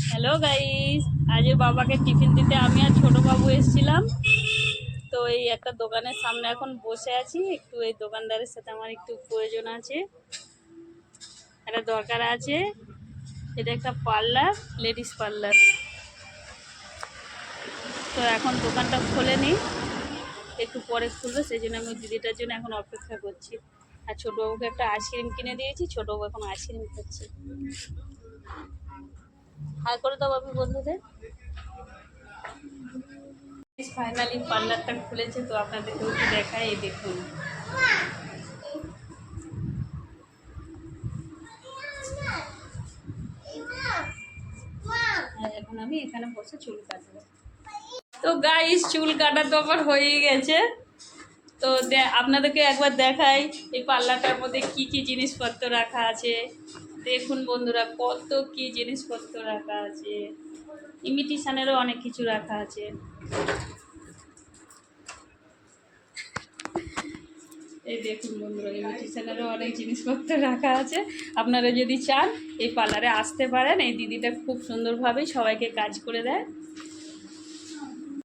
Hello guys, আজ বাবাকে tiffin দিতে আমি আর ছোট বাবু এসেছিলাম। তো এই একটা দোকানের সামনে এখন বসে আছি। একটু এই দোকানদারের সাথে আমার একটু প্রয়োজন আছে, একটা দরকার আছে। এটা একটা পার্লার, লেডিস পার্লার। তো এখন দোকানটা খোলেনি, একটু পরে খুলবে, সেই জন্য আমি দিদিটার জন্য এখন অপেক্ষা করছি। আর ছোটবাবুকে একটা আইসক্রিম কিনে দিয়েছি, ছোটবাবু এখন আইসক্রিম খাচ্ছে। হাই করে দাও বাবু বন্ধুদের। ফাইনালি পার্লারটা খুলেছে, তো আপনাদেরকে একটু দেখাই, এই দেখুন। এখন আমি এখানে বসে চুল কাটবো। তো গাইস, চুল কাটা তো আমার হয়েই গেছে। তো আপনাদেরকে একবার দেখাই এই পার্লারটার মধ্যে কি কি জিনিসপত্র রাখা আছে। দেখুন বন্ধুরা, কত কি জিনিসপত্র রাখা আছে। ইমিটেশনেরও অনেক কিছু রাখা আছে। এই দেখুন বন্ধুরা, ইমিটেশনেরও অনেক জিনিসপত্র রাখা আছে। আপনারা যদি চান এই পার্লারে আসতে পারেন। এই দিদিটা খুব সুন্দরভাবেই সবাইকে কাজ করে দেয়।